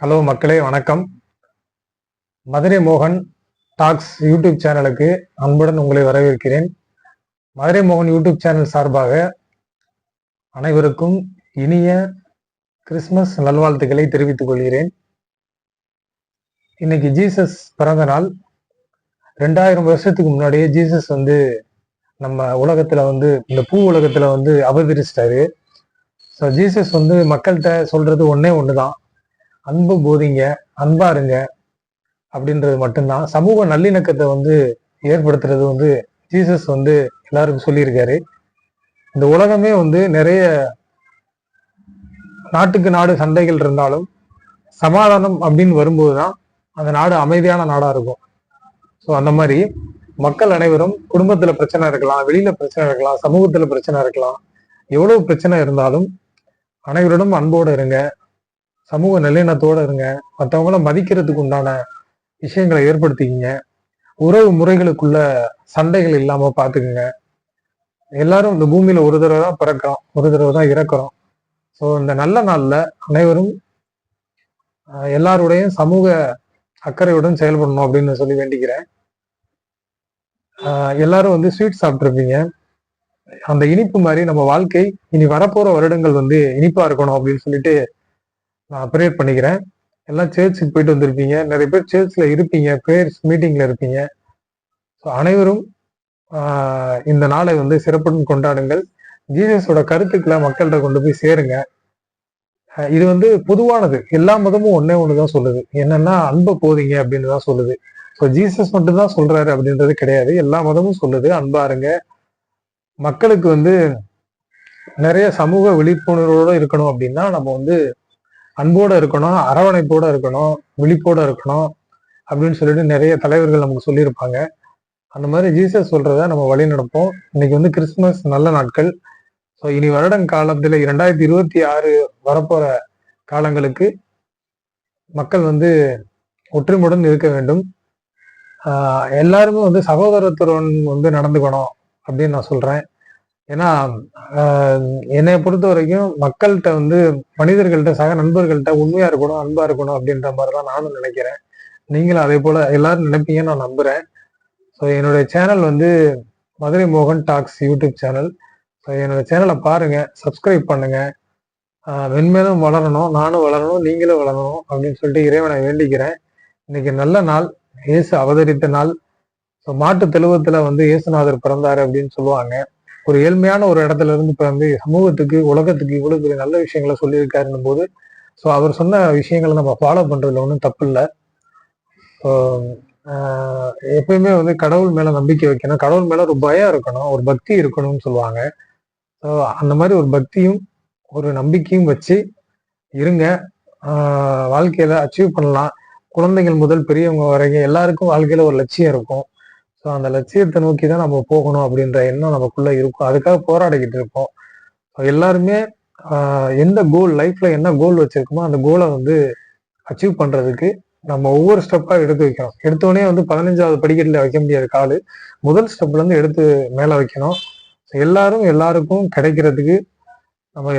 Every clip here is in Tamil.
ஹலோ மக்களே, வணக்கம். மதுரை மோகன் டாக்ஸ் யூடியூப் சேனலுக்கு அன்புடன் உங்களை வரவேற்கிறேன். மதுரை மோகன் யூடியூப் சேனல் சார்பாக அனைவருக்கும் இனிய கிறிஸ்துமஸ் நல்வாழ்த்துக்களை தெரிவித்துக் கொள்கிறேன். இன்னைக்கு ஜீசஸ் பிறந்த நாள். 2000 வருஷத்துக்கு முன்னாடியே ஜீசஸ் நம்ம உலகத்துல இந்த பூ உலகத்துல அவதரிச்சிட்டாரு. ஸோ ஜீசஸ் மக்கள்கிட்ட சொல்றது ஒன்னே ஒண்ணுதான், அன்பு போதிங்க, அன்பா இருங்க அப்படின்றது மட்டும்தான். சமூக நல்லிணக்கத்தை ஏற்படுத்துறது ஜீசஸ் எல்லாருக்கும் சொல்லியிருக்காரு. இந்த உலகமே நிறைய நாட்டுக்கு நாடு சண்டைகள் இருந்தாலும் சமாதானம் அப்படின்னு வரும்போதுதான் அந்த நாடு அமைதியான நாடா இருக்கும். ஸோ அந்த மாதிரி மக்கள் அனைவரும் குடும்பத்துல பிரச்சனை இருக்கலாம், வெளியில பிரச்சனை இருக்கலாம், சமூகத்துல பிரச்சனை இருக்கலாம், எவ்வளவு பிரச்சனை இருந்தாலும் அனைவரிடம் அன்போடு இருங்க, சமூக நல்லிணத்தோட இருங்க, மற்றவங்கள மதிக்கிறதுக்கு உண்டான விஷயங்களை ஏற்படுத்திக்கிங்க, உறவு முறைகளுக்குள்ள சண்டைகள் இல்லாம பாத்துக்குங்க. எல்லாரும் இந்த பூமியில ஒரு தடவை தான் பிறக்கிறோம், ஒரு தடவை தான் இறக்குறோம். ஸோ இந்த நல்ல நாள்ல அனைவரும் எல்லாருடையும் சமூக அக்கறையுடன் செயல்படணும் அப்படின்னு சொல்லி வேண்டிக்கிறேன். எல்லாரும் ஸ்வீட் சாப்பிட்ருப்பீங்க. அந்த இனிப்பு மாதிரி நம்ம வாழ்க்கை இனி வரப்போற வருடங்கள் இனிப்பா இருக்கணும் அப்படின்னு சொல்லிட்டு நான் ப்ரேயர் பண்ணிக்கிறேன். எல்லாம் சர்ச்சுக்கு போயிட்டு வந்திருப்பீங்க, நிறைய பேர் சர்ச்ல இருப்பீங்க, ப்ரேயர்ஸ் மீட்டிங்ல இருப்பீங்க. ஸோ அனைவரும் இந்த நாளை சிறப்புடன் கொண்டாடுங்கள். ஜீசஸோட கருத்துக்களை மக்கள்கிட்ட கொண்டு போய் சேருங்க. இது பொதுவானது, எல்லா மதமும் ஒன்னே ஒண்ணுதான் சொல்லுது, என்னன்னா அன்பை போதிங்க அப்படின்னு தான் சொல்லுது. ஸோ ஜீசஸ் மட்டும்தான் சொல்றாரு அப்படின்றது கிடையாது, எல்லா மதமும் சொல்லுது அன்பா இருங்க. மக்களுக்கு நிறைய சமூக விழிப்புணர்வோட இருக்கணும் அப்படின்னா நம்ம அன்போட இருக்கணும், அரவணைப்போட இருக்கணும், விழிப்போட இருக்கணும் அப்படின்னு சொல்லிட்டு நிறைய தலைவர்கள் நமக்கு சொல்லியிருப்பாங்க. அந்த மாதிரி ஜீசஸ் சொல்றத நம்ம வழி நடப்போம். இன்னைக்கு கிறிஸ்துமஸ் நல்ல நாட்கள். ஸோ இனி வருடங்காலத்துல 2026 வரப்போற காலங்களுக்கு மக்கள் ஒற்றுமையுடன் இருக்க வேண்டும். எல்லாருமே சகோதரத்துடன் நடந்துக்கணும் அப்படின்னு நான் சொல்றேன். ஏன்னா என்னை பொறுத்த வரைக்கும் மக்கள்கிட்ட மனிதர்கள்ட்ட, சக நண்பர்கள்ட்ட உண்மையா இருக்கணும், அன்பா இருக்கணும் அப்படின்ற மாதிரிதான் நானும் நினைக்கிறேன். நீங்களும் அதே போல எல்லாரும் நினைப்பீங்கன்னு நான் நம்புறேன். ஸோ என்னுடைய சேனல் மதுரை மோகன் டாக்ஸ் யூடியூப் சேனல். ஸோ என்னோட சேனலை பாருங்க, சப்ஸ்கிரைப் பண்ணுங்க. மென்மேலும் வளரணும், நானும் வளரணும், நீங்களும் வளரணும் அப்படின்னு சொல்லிட்டு இறைவனை வேண்டிக்கிறேன். இன்னைக்கு நல்ல நாள், இயேசு அவதரித்த நாள். ஸோ மாட்டு தெழுவத்துல இயேசுநாதர் பிறந்தாரு அப்படின்னு சொல்லுவாங்க. ஒரு ஏழ்மையான ஒரு இடத்துல இருந்து இப்ப சமூகத்துக்கு, உலகத்துக்கு இவ்வளவு பெரிய நல்ல விஷயங்களை சொல்லியிருக்காருன்னும் போது, ஸோ அவர் சொன்ன விஷயங்களை நம்ம ஃபாலோ பண்றதுல ஒன்றும் தப்பு இல்லை. ஸோ எப்பயுமே கடவுள் மேல நம்பிக்கை வைக்கணும், கடவுள் மேல ஒரு பயம் இருக்கணும், ஒரு பக்தி இருக்கணும்னு சொல்லுவாங்க. ஸோ அந்த மாதிரி ஒரு பக்தியும் ஒரு நம்பிக்கையும் வச்சு இருங்க. வாழ்க்கையில அச்சீவ் பண்ணலாம். குழந்தைகள் முதல் பெரியவங்க வரைக்கும் எல்லாருக்கும் வாழ்க்கையில ஒரு லட்சியம் இருக்கும். ஸோ அந்த லட்சியத்தை நோக்கி தான் நம்ம போகணும் அப்படின்ற எண்ணம் நமக்குள்ள இருக்கும். அதுக்காக போராடிக்கிட்டு இருப்போம். எல்லாருமே எந்த கோல், லைஃப்ல என்ன கோல் வச்சிருக்கோமோ அந்த கோலை அச்சீவ் பண்றதுக்கு நம்ம ஒவ்வொரு ஸ்டெப்பா எடுத்து வைக்கணும். எடுத்தோடனே 15வது படிக்கட்டுல வைக்க முடியாது காலு. முதல் ஸ்டெப்ல இருந்து எடுத்து மேல வைக்கணும். எல்லாரும் எல்லாருக்கும் கிடைக்கிறதுக்கு நம்ம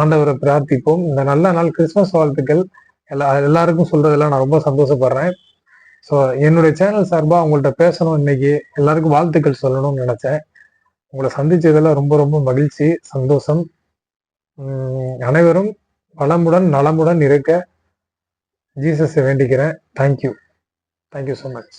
ஆண்டவரை பிரார்த்திப்போம். இந்த நல்ல நாள் கிறிஸ்துமஸ் வாழ்த்துக்கள் எல்லாருக்கும் சொல்றதுல நான் ரொம்ப சந்தோஷப்படுறேன். ஸோ என்னுடைய சேனல் சார்பா உங்கள்கிட்ட பேசணும், இன்னைக்கு எல்லாருக்கும் வாழ்த்துக்கள் சொல்லணும்னு நினைச்சேன். உங்களை சந்திச்சதுல ரொம்ப ரொம்ப மகிழ்ச்சி, சந்தோஷம். அனைவரும் வளமுடன் நலமுடன் இருக்க ஜீசஸை வேண்டிக்கிறேன். Thank you so much.